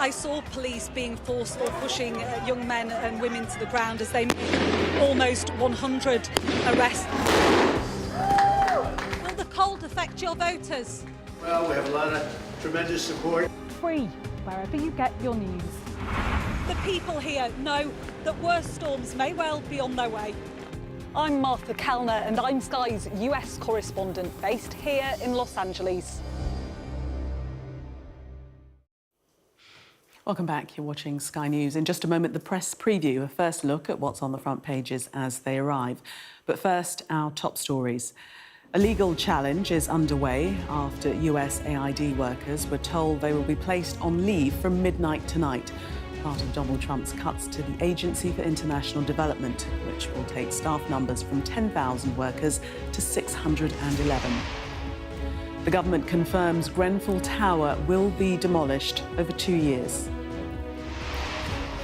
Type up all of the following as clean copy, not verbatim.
I saw police being forceful, pushing young men and women to the ground as they made almost 100 arrests. Will the cold affect your voters? Well, we have a lot of tremendous support. Free wherever you get your news. The people here know that worse storms may well be on their way. I'm Martha Kellner and I'm Sky's US correspondent based here in Los Angeles. Welcome back. You're watching Sky News. In just a moment, the press preview, a first look at what's on the front pages as they arrive. But first, our top stories. A legal challenge is underway after USAID workers were told they will be placed on leave from midnight tonight, part of Donald Trump's cuts to the Agency for International Development, which will take staff numbers from 10,000 workers to 611. The government confirms Grenfell Tower will be demolished over 2 years.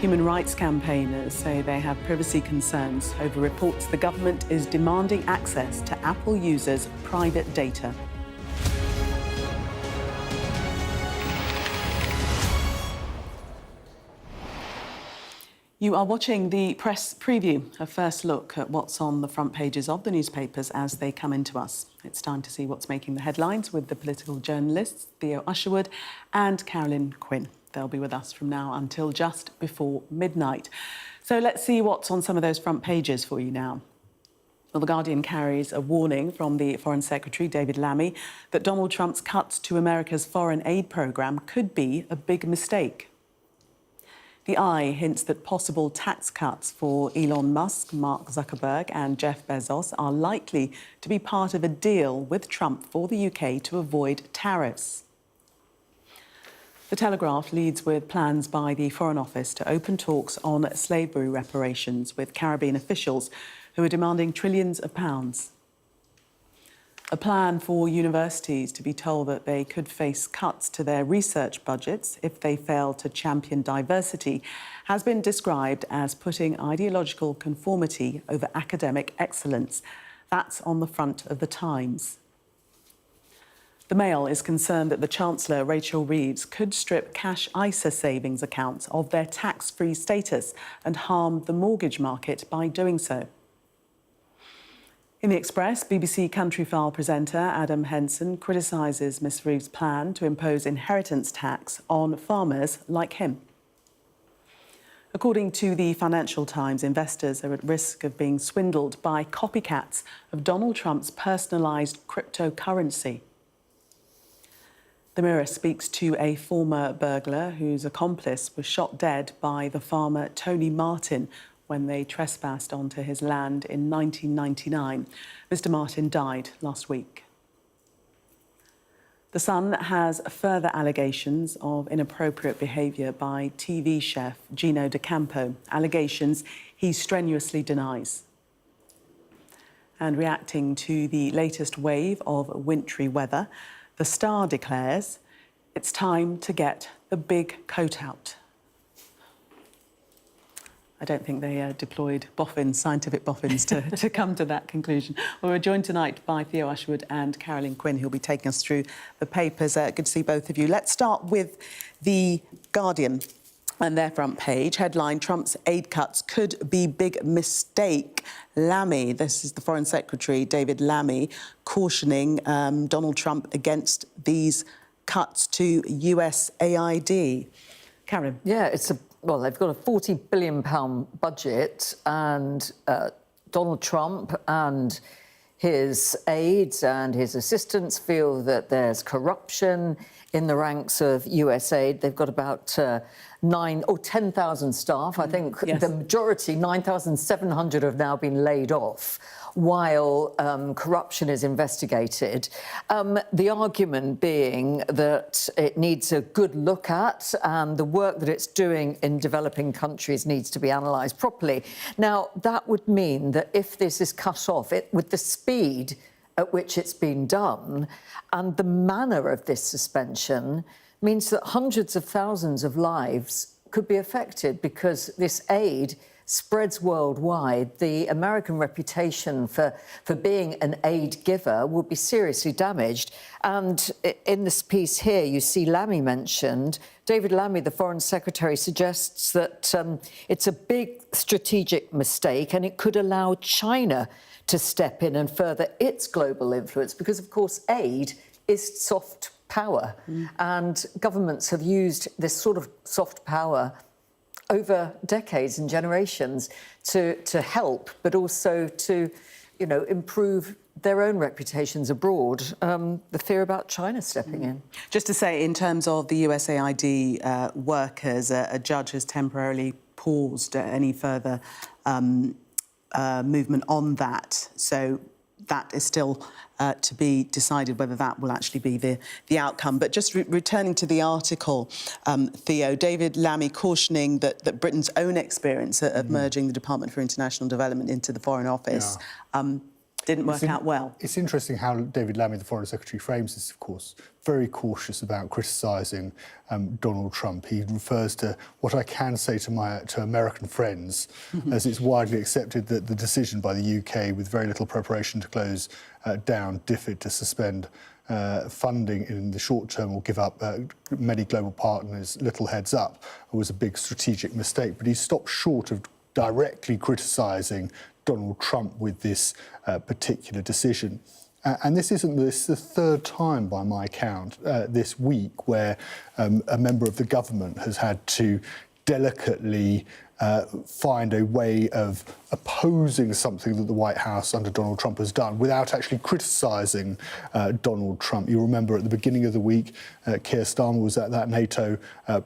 Human rights campaigners say they have privacy concerns over reports the government is demanding access to Apple users' private data. You are watching the press preview, a first look at what's on the front pages of the newspapers as they come into us. It's time to see what's making the headlines with the political journalists Theo Usherwood and Carolyn Quinn. They'll be with us from now until just before midnight. So let's see what's on some of those front pages for you now. Well, The Guardian carries a warning from the Foreign Secretary, David Lammy, that Donald Trump's cuts to America's foreign aid programme could be a big mistake. The Eye hints that possible tax cuts for Elon Musk, Mark Zuckerberg and Jeff Bezos are likely to be part of a deal with Trump for the UK to avoid tariffs. The Telegraph leads with plans by the Foreign Office to open talks on slavery reparations with Caribbean officials who are demanding trillions of pounds. A plan for universities to be told that they could face cuts to their research budgets if they fail to champion diversity has been described as putting ideological conformity over academic excellence. That's on the front of the Times. The Mail is concerned that the Chancellor, Rachel Reeves, could strip cash ISA savings accounts of their tax-free status and harm the mortgage market by doing so. In the Express, BBC Countryfile presenter Adam Henson criticises Ms Reeves' plan to impose inheritance tax on farmers like him. According to the Financial Times, investors are at risk of being swindled by copycats of Donald Trump's personalised cryptocurrency. The Mirror speaks to a former burglar whose accomplice was shot dead by the farmer Tony Martin when they trespassed onto his land in 1999. Mr Martin died last week. The Sun has further allegations of inappropriate behaviour by TV chef Gino D'Acampo, allegations he strenuously denies. And reacting to the latest wave of wintry weather, The Star declares it's time to get the big coat out. I don't think they deployed boffins, scientific boffins, to come to that conclusion. Well, we're joined tonight by Theo Usherwood and Carolyn Quinn, who'll be taking us through the papers. Good to see both of you. Let's start with The Guardian and their front page. Headline, Trump's aid cuts could be big mistake. Lammy, this is the Foreign Secretary, David Lammy, cautioning Donald Trump against these cuts to USAID. Karen? Yeah, well, they've got a £40 billion budget, and Donald Trump and his aides and his assistants feel that there's corruption in the ranks of USAID. They've got about 10,000 staff. I think yes. The majority, 9,700, have now been laid off while corruption is investigated. The argument being that it needs a good look at, and the work that it's doing in developing countries needs to be analysed properly. Now, that would mean that if this is cut off, with the speed at which it's been done and the manner of this suspension, means that hundreds of thousands of lives could be affected, because this aid spreads worldwide, the American reputation for being an aid giver will be seriously damaged. And in this piece here, you see Lammy mentioned. David Lammy, the Foreign Secretary, suggests that it's a big strategic mistake and it could allow China to step in and further its global influence because, of course, aid is soft power. And governments have used this sort of soft power over decades and generations to help, but also to, improve their own reputations abroad. The fear about China stepping in. Just to say, in terms of the USAID workers, a judge has temporarily paused any further movement on that. So that is still to be decided whether that will actually be the outcome. But just returning to the article, Theo, David Lammy cautioning that Britain's own experience of merging the Department for International Development into the Foreign Office didn't work out well. It's interesting how David Lammy, the Foreign Secretary, frames this, of course, very cautious about criticising Donald Trump. He refers to what I can say to American friends, as it's widely accepted that the decision by the UK, with very little preparation to close down DFID to suspend funding in the short term or give up many global partners little heads up, was a big strategic mistake. But he stopped short of directly criticising Donald Trump with this particular decision. And this is the third time, by my count, this week where a member of the government has had to delicately find a way of opposing something that the White House under Donald Trump has done without actually criticising Donald Trump. You remember at the beginning of the week, Keir Starmer was at that NATO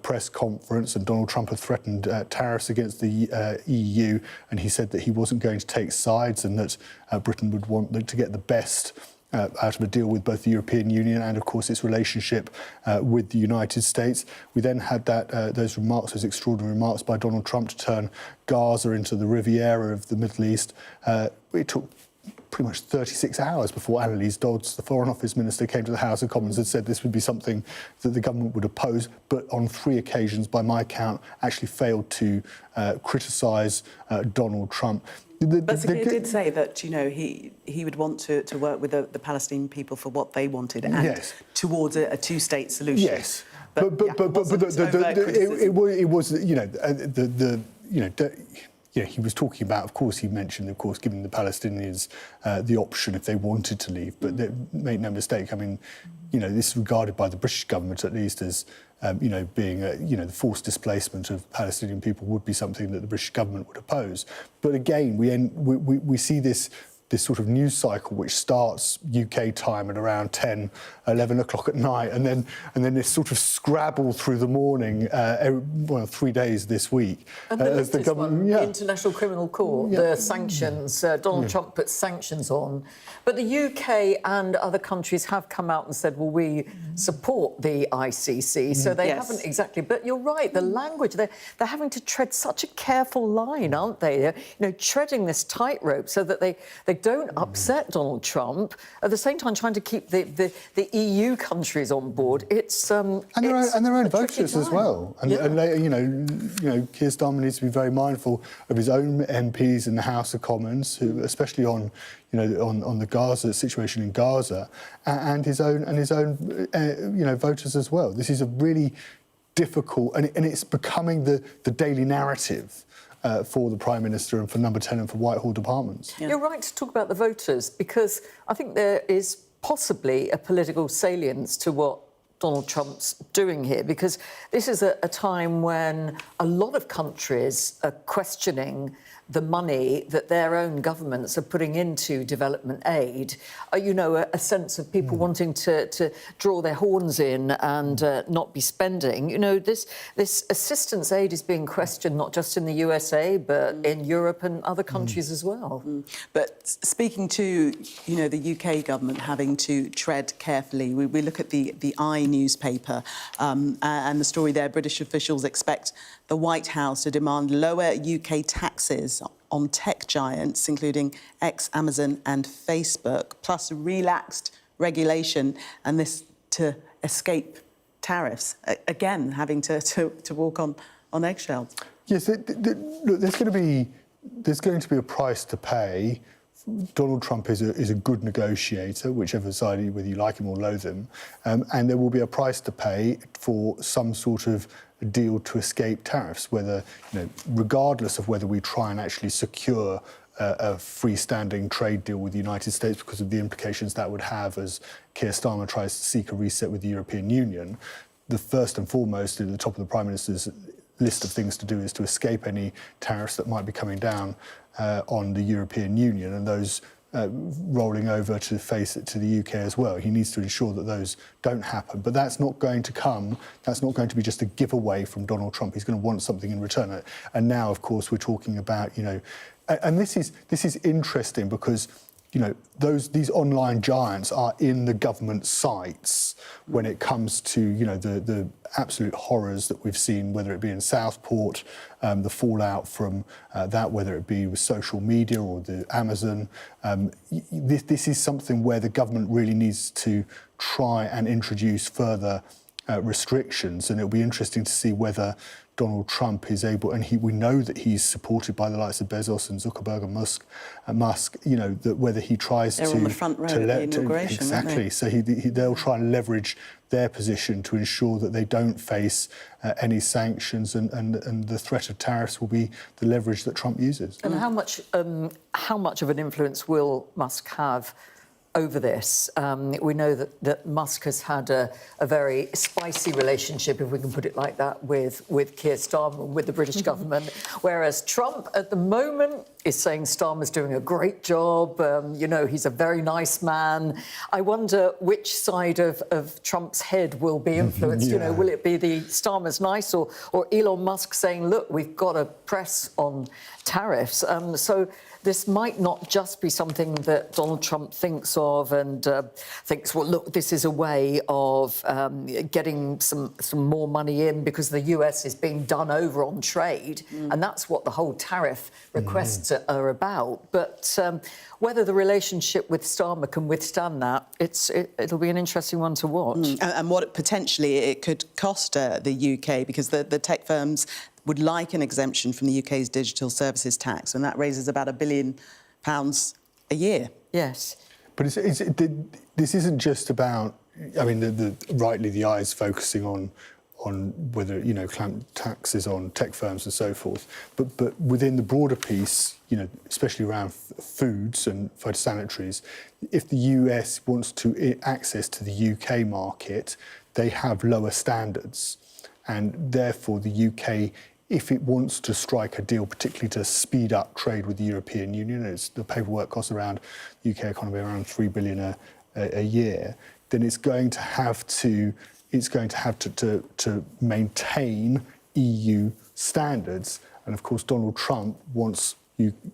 press conference and Donald Trump had threatened tariffs against the EU, and he said that he wasn't going to take sides and that Britain would want to get the best out of a deal with both the European Union and, of course, its relationship with the United States. We then had those extraordinary remarks by Donald Trump to turn Gaza into the Riviera of the Middle East. It took pretty much 36 hours before Annalise Dodds, the Foreign Office Minister, came to the House of Commons and said this would be something that the government would oppose, but on 3 occasions, by my count, actually failed to criticise Donald Trump. But Sakir did say that, he would want to work with the Palestinian people for what they wanted and towards a two-state solution. Yes, but it was, he was talking about, of course, he mentioned, of course, giving the Palestinians the option if they wanted to leave. But make no mistake, I mean, this is regarded by the British government, at least, as being the forced displacement of Palestinian people would be something that the British government would oppose. But again, we see this sort of news cycle which starts UK time at around 10, 11 o'clock at night, and then this sort of scrabble through the morning, 3 days this week. And as the government, the International Criminal Court, the sanctions, Donald Trump put sanctions on. But the UK and other countries have come out and said, well, we support the ICC, so they haven't exactly. But you're right, the language, they're having to tread such a careful line, aren't they? They're, treading this tightrope so that they don't upset Donald Trump, at the same time trying to keep the EU countries on board. It's and their own voters as well. And they, Keir Starmer needs to be very mindful of his own MPs in the House of Commons, who, especially on the Gaza situation in Gaza, and his own voters as well. This is a really difficult, and it's becoming the daily narrative for the Prime Minister and for Number 10 and for Whitehall departments. You're right to talk about the voters, because I think there is possibly a political salience to what Donald Trump's doing here, because this is a time when a lot of countries are questioning the money that their own governments are putting into development aid. A sense of people wanting to draw their horns in and not be spending. This assistance aid is being questioned not just in the USA, but in Europe and other countries as well. But speaking to, the UK government having to tread carefully, we look at the I newspaper and the story there. British officials expect the White House to demand lower UK taxes on tech giants, including ex-Amazon and Facebook, plus relaxed regulation, and this to escape tariffs. Again, having to walk on eggshells. Yes, look, there's going to be a price to pay. Donald Trump is a good negotiator, whichever side, whether you like him or loathe him, and there will be a price to pay for some sort of deal to escape tariffs, whether, regardless of whether we try and actually secure a freestanding trade deal with the United States because of the implications that would have as Keir Starmer tries to seek a reset with the European Union. The first and foremost at the top of the Prime Minister's list of things to do is to escape any tariffs that might be coming down on the European Union and those rolling over to the UK as well. He needs to ensure that those don't happen. But that's not going to be just a giveaway from Donald Trump. He's going to want something in return. And now, of course, we're talking about, and this is interesting because these online giants are in the government sights when it comes to the absolute horrors that we've seen, whether it be in Southport, the fallout from that, whether it be with social media or the Amazon. This is something where the government really needs to try and introduce further restrictions, and it'll be interesting to see whether Donald Trump is able, and we know that he's supported by the likes of Bezos and Zuckerberg and Musk, that whether he tries They're on the front row at the inauguration, exactly. So they'll try and leverage their position to ensure that they don't face any sanctions, and the threat of tariffs will be the leverage that Trump uses. And how much of an influence will Musk have over this? We know that Musk has had a very spicy relationship, if we can put it like that, with Keir Starmer, with the British government, whereas Trump at the moment is saying Starmer's doing a great job, he's a very nice man. I wonder which side of Trump's head will be influenced. Yeah. Will it be the Starmer's nice or Elon Musk saying, look, we've got to press on tariffs? So this might not just be something that Donald Trump thinks of and thinks, well, look, this is a way of getting some more money in because the US is being done over on trade. And that's what the whole tariff requests are about. But whether the relationship with Starmer can withstand that, it'll be an interesting one to watch. And what potentially it could cost the UK, because the tech firms would like an exemption from the UK's digital services tax, and that raises about £1 billion a year. Yes. But this isn't just about, rightly the eye's focusing on whether, clamp taxes on tech firms and so forth. But within the broader piece, especially around foods and phytosanitaries, if the US wants to access to the UK market, they have lower standards. And therefore, the UK, if it wants to strike a deal, particularly to speed up trade with the European Union, the paperwork costs around the UK economy around $3 billion a year, then it's going to have to maintain EU standards. And of course, Donald Trump wants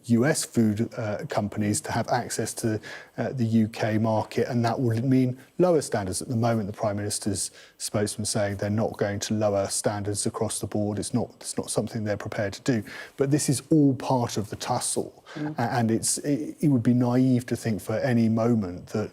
US food companies to have access to the UK market, and that would mean lower standards. At the moment, the Prime Minister's spokesman saying they're not going to lower standards across the board. It's not something they're prepared to do. But this is all part of the tussle, and it would be naive to think for any moment that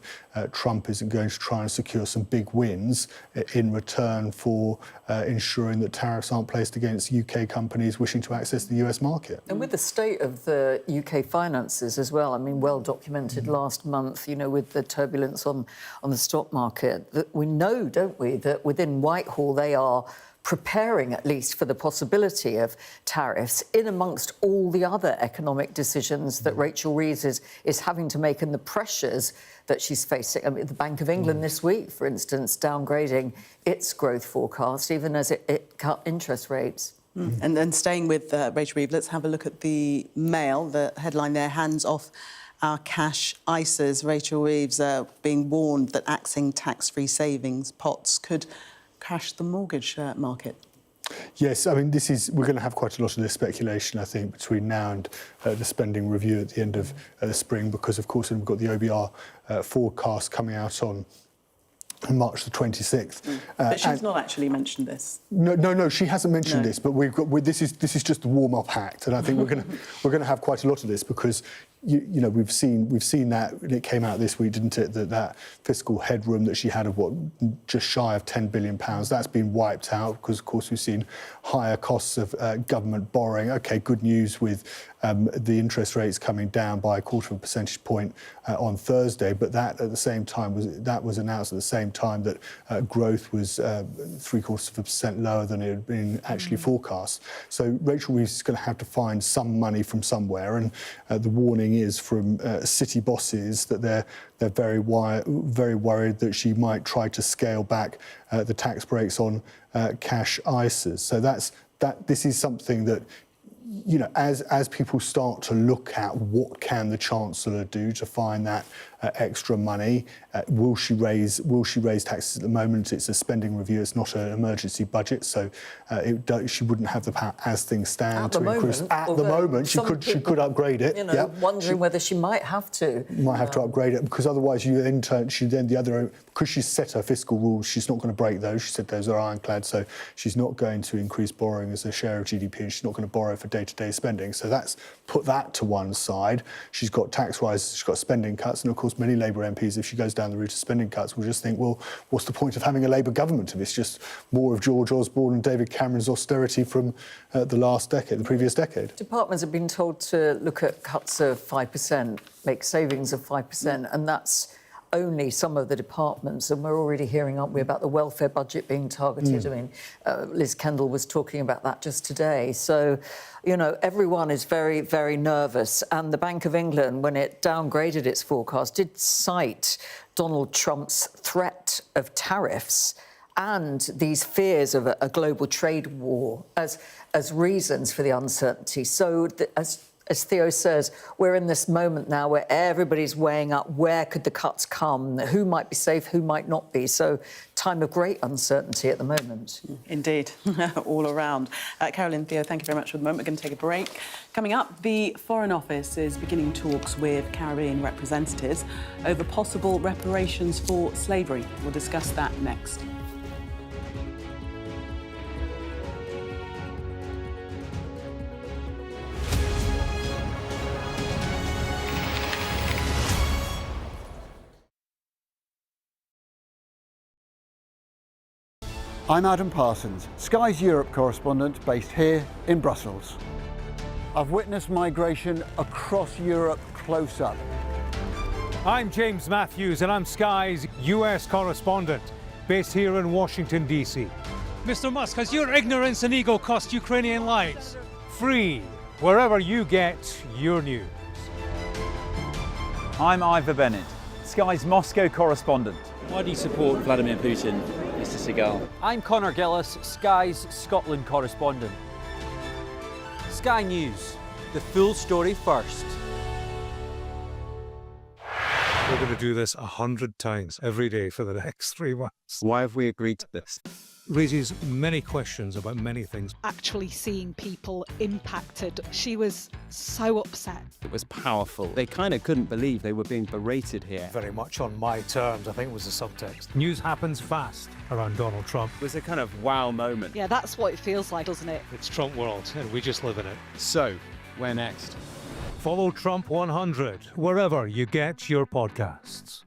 Trump isn't going to try and secure some big wins in return for ensuring that tariffs aren't placed against UK companies wishing to access the US market. And with the state of the UK finances as well, well documented last month, with the turbulence on the stock market, that we know, don't we, that within Whitehall they are preparing at least for the possibility of tariffs in amongst all the other economic decisions that Rachel Reeves is having to make and the pressures that she's facing. The Bank of England this week, for instance, downgrading its growth forecast, even as it cut interest rates. And then staying with Rachel Reeves, let's have a look at the Mail. The headline there, hands off our cash ISAs. Rachel Reeves being warned that axing tax-free savings pots could crash the mortgage market. Yes, we're going to have quite a lot of this speculation, I think, between now and the spending review at the end of the spring, because, of course, we've got the OBR forecast coming out on March the 26th. But she's not actually mentioned this. No, she hasn't mentioned this. But this is just the warm-up act, and I think we're going to have quite a lot of this because you know, we've seen that, and it came out this week, didn't it, that fiscal headroom that she had of just shy of £10 billion, that's been wiped out because, of course, we've seen higher costs of government borrowing. OK, good news with the interest rates coming down by 0.25 percentage point on Thursday, but that at the same time was announced at the same time that growth was 0.75% lower than it had been actually forecast. So Rachel Reeves is going to have to find some money from somewhere, and the warning is from city bosses that they're very worried that she might try to scale back the tax breaks on cash ISAs. So this is something that, you know, as people start to look at what can the Chancellor do to find that extra money, will she raise taxes? At the moment, it's a spending review. It's not an emergency budget, so she wouldn't have the power as things stand to increase. At the moment, she could upgrade it. You know, wondering whether she might have to. Might have to upgrade it, because otherwise because she's set her fiscal rules, she's not going to break those. She said those are ironclad, so she's not going to increase borrowing as a share of GDP, and she's not going to borrow for day-to-day spending. So put that to one side. She's got tax rises, she's got spending cuts, and of course many Labour MPs, if she goes down the route of spending cuts, will just think, well, what's the point of having a Labour government if it's just more of George Osborne and David Cameron's austerity from the previous decade? Departments have been told to look at cuts of 5%, make savings of 5%, and that's only some of the departments, and we're already hearing, aren't we, about the welfare budget being targeted. I mean, Liz Kendall was talking about that just today. So, you know, everyone is very, very nervous, and the Bank of England, when it downgraded its forecast, did cite Donald Trump's threat of tariffs and these fears of a global trade war as reasons for the uncertainty. So, as Theo says, we're in this moment now where everybody's weighing up where could the cuts come, who might be safe, who might not be. So, time of great uncertainty at the moment. Indeed, all around. Caroline, Theo, thank you very much for the moment. We're going to take a break. Coming up, the Foreign Office is beginning talks with Caribbean representatives over possible reparations for slavery. We'll discuss that next. I'm Adam Parsons, Sky's Europe correspondent based here in Brussels. I've witnessed migration across Europe close up. I'm James Matthews and I'm Sky's US correspondent based here in Washington, D.C. Mr. Musk, has your ignorance and ego cost Ukrainian lives? Free, wherever you get your news. I'm Ivor Bennett, Sky's Moscow correspondent. Why do you support Vladimir Putin, Mr. Seagal? I'm Conor Gillis, Sky's Scotland correspondent. Sky News, the full story first. We're going to do this 100 times every day for the next 3 months. Why have we agreed to this? Raises many questions about many things. Actually seeing people impacted, she was so upset. It was powerful. They kind of couldn't believe they were being berated here. Very much on my terms, I think was the subtext. News happens fast around Donald Trump. It was a kind of wow moment. Yeah, that's what it feels like, doesn't it? It's Trump world, and we just live in it. So, where next? Follow Trump 100 wherever you get your podcasts.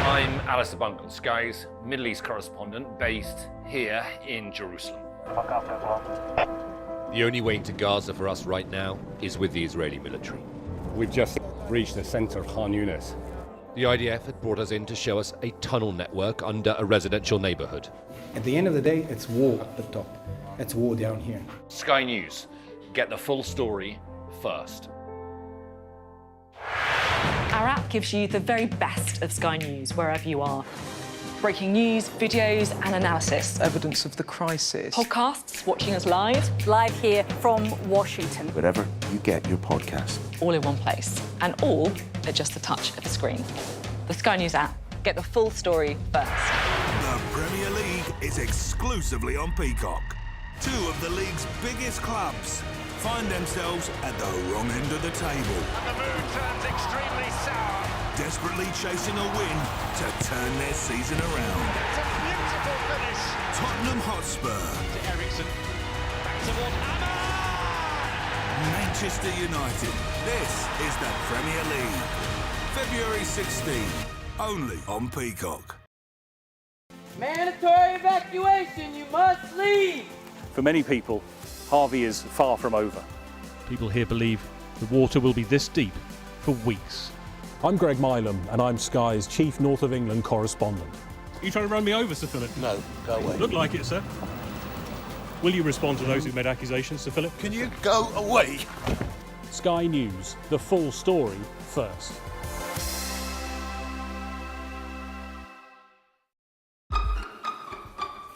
I'm Alistair Bunkle, Sky's Middle East correspondent based here in Jerusalem. The only way into Gaza for us right now is with the Israeli military. We've just reached the centre of Khan Yunis. The IDF had brought us in to show us a tunnel network under a residential neighbourhood. At the end of the day, it's war up the top. It's war down here. Sky News. Get the full story first. Our app gives you the very best of Sky News wherever you are. Breaking news, videos and analysis. Evidence of the crisis. Podcasts, watching us live. Live here from Washington. Wherever you get your podcast. All in one place. And all at just the touch of a screen. The Sky News app. Get the full story first. The Premier League is exclusively on Peacock. Two of the league's biggest clubs find themselves at the wrong end of the table. And the mood turns extremely sour. Desperately chasing a win to turn their season around. It's a beautiful finish. Tottenham Hotspur. To Eriksen. Back towards Amma. Manchester United. This is the Premier League. February 16, only on Peacock. Mandatory evacuation, you must leave! For many people, Harvey is far from over. People here believe the water will be this deep for weeks. I'm Greg Milam, and I'm Sky's chief North of England correspondent. Are you trying to run me over, Sir Philip? No, go away. Look like it, sir. Will you respond to those who made accusations, Sir Philip? Can you go away? Sky News, the full story first.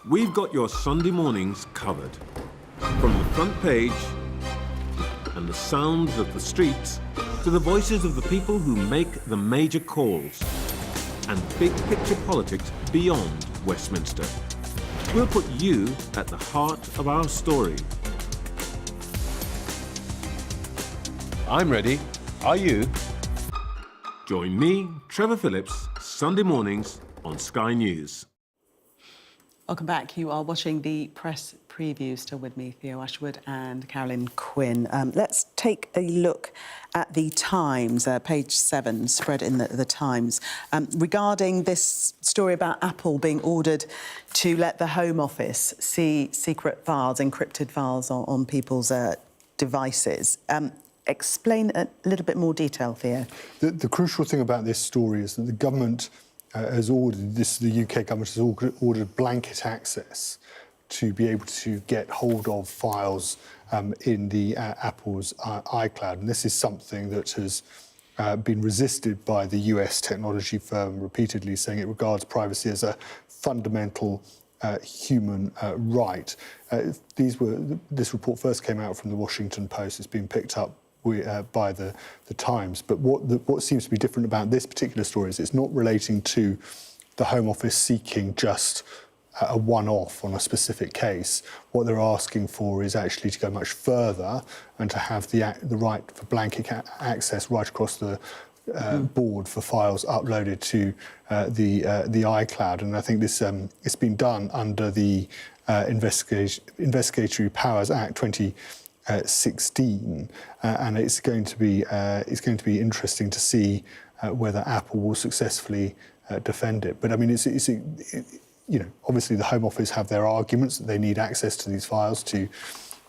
We've got your Sunday mornings covered. From the front page and the sounds of the streets to the voices of the people who make the major calls and big picture politics beyond Westminster. We'll put you at the heart of our story. I'm ready. Are you? Join me, Trevor Phillips, Sunday mornings on Sky News. Welcome back. You are watching the press preview. Still with me, Theo Ashwood and Carolyn Quinn. Let's take a look at the Times, page 7, spread in the Times, regarding this story about Apple being ordered to let the Home Office see secret files, encrypted files on people's devices. Explain a little bit more detail, Theo. The crucial thing about this story is that the government has ordered, the UK government has ordered blanket access to be able to get hold of files in the Apple's iCloud. And this is something that has been resisted by the US technology firm repeatedly, saying it regards privacy as a fundamental human right. This report first came out from the Washington Post. It's been picked up by the Times. But what seems to be different about this particular story is it's not relating to the Home Office seeking just a one-off on a specific case. What they're asking for is actually to go much further and to have the right for blanket access right across the board for files uploaded to the iCloud. And I think this it's been done under the Investigatory Powers Act 2016, and it's going to be interesting to see whether Apple will successfully defend it. But I mean, you know, obviously the Home Office have their arguments that they need access to these files to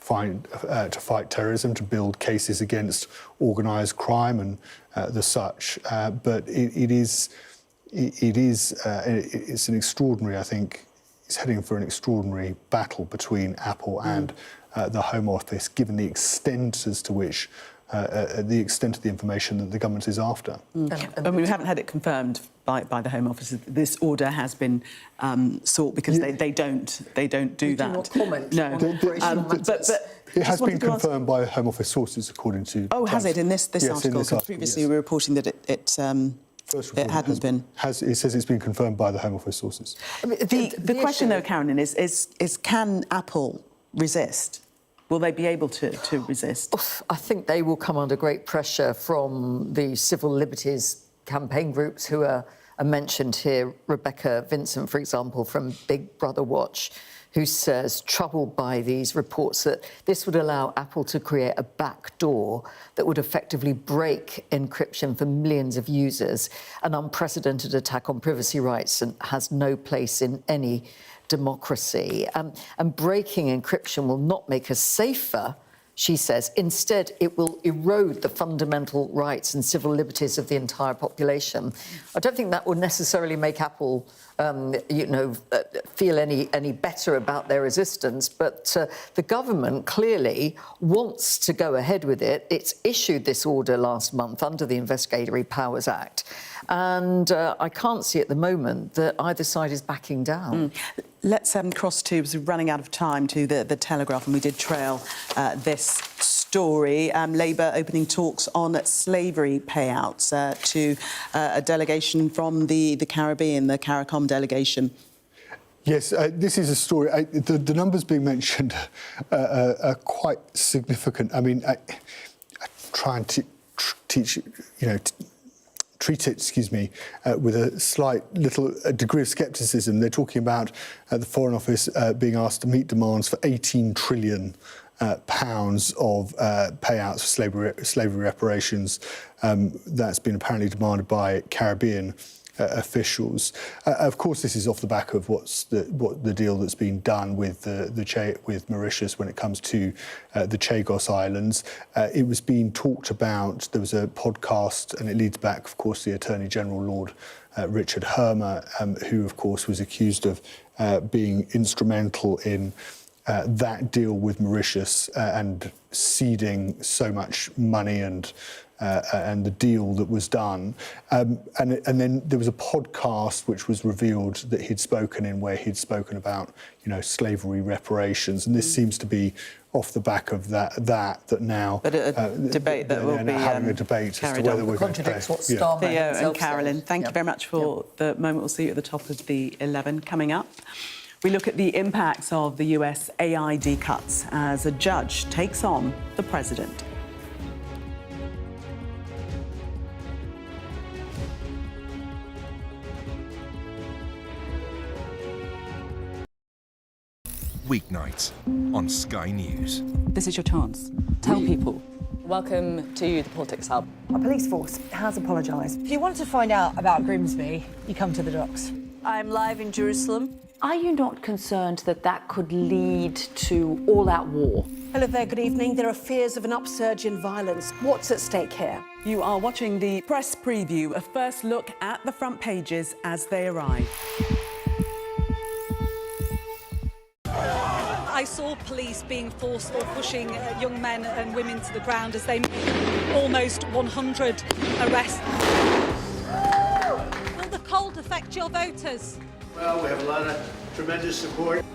fight terrorism, to build cases against organised crime and the such. But it's an extraordinary, I think, it's heading for an extraordinary battle between Apple and the Home Office, given the extent as to which the extent of the information that the government is after. And we haven't had it confirmed by the Home Office. This order has been sought because they don't do that. Do not comment. No, but it has been confirmed by Home Office sources, according to. Oh, has it in this yes, article? In this article, previously, yes. we were reporting that it hadn't been. It says it's been confirmed by the Home Office sources. I mean, the question, though, Carolyn, is can Apple resist? Will they be able to resist? I think they will come under great pressure from the civil liberties campaign groups who are mentioned here. Rebecca Vincent, for example, from Big Brother Watch, who says, troubled by these reports, that this would allow Apple to create a back door that would effectively break encryption for millions of users, an unprecedented attack on privacy rights, and has no place in any democracy. And breaking encryption will not make us safer, she says. Instead, it will erode the fundamental rights and civil liberties of the entire population. I don't think that will necessarily make Apple, feel any better about their resistance, but the government clearly wants to go ahead with it. It's issued this order last month under the Investigatory Powers Act, and I can't see at the moment that either side is backing down. Let's cross to, we're running out of time, to the Telegraph, and we did trail this story. Labour opening talks on slavery payouts to a delegation from the Caribbean, the CARICOM delegation. Yes, this is a story. The numbers being mentioned are quite significant. I mean, I try and treat it, with a slight little degree of scepticism. They're talking about the Foreign Office being asked to meet demands for £18 trillion pounds of payouts for slavery reparations. That's been apparently demanded by Caribbean officials. Of course, this is off the back of what the deal that's been done with with Mauritius when it comes to the Chagos Islands. It was being talked about. There was a podcast, and it leads back, of course, to the Attorney General, Lord Richard Hermer, who, of course, was accused of being instrumental in that deal with Mauritius and ceding so much money and the deal that was done. And then there was a podcast which was revealed that he'd spoken in, where he'd spoken about, slavery reparations. And this seems to be off the back of that now. But a debate that will be having a debate as to whether we're going to pay. Theo and Carolyn, thank you very much for the moment. We'll see you at the top of the 11. Coming up, we look at the impacts of the US AID cuts as a judge takes on the president. Weeknights on Sky News. This is your chance. Tell people. Welcome to the Politics Hub. Our police force has apologised. If you wanted to find out about Grimsby, you come to the docks. I'm live in Jerusalem. Are you not concerned that that could lead to all-out war? Hello there, good evening. There are fears of an upsurge in violence. What's at stake here? You are watching the press preview, a first look at the front pages as they arrive. I saw police being forceful, pushing young men and women to the ground as they made almost 100 arrests. Will the cold affect your voters? Well, we have a lot of tremendous support.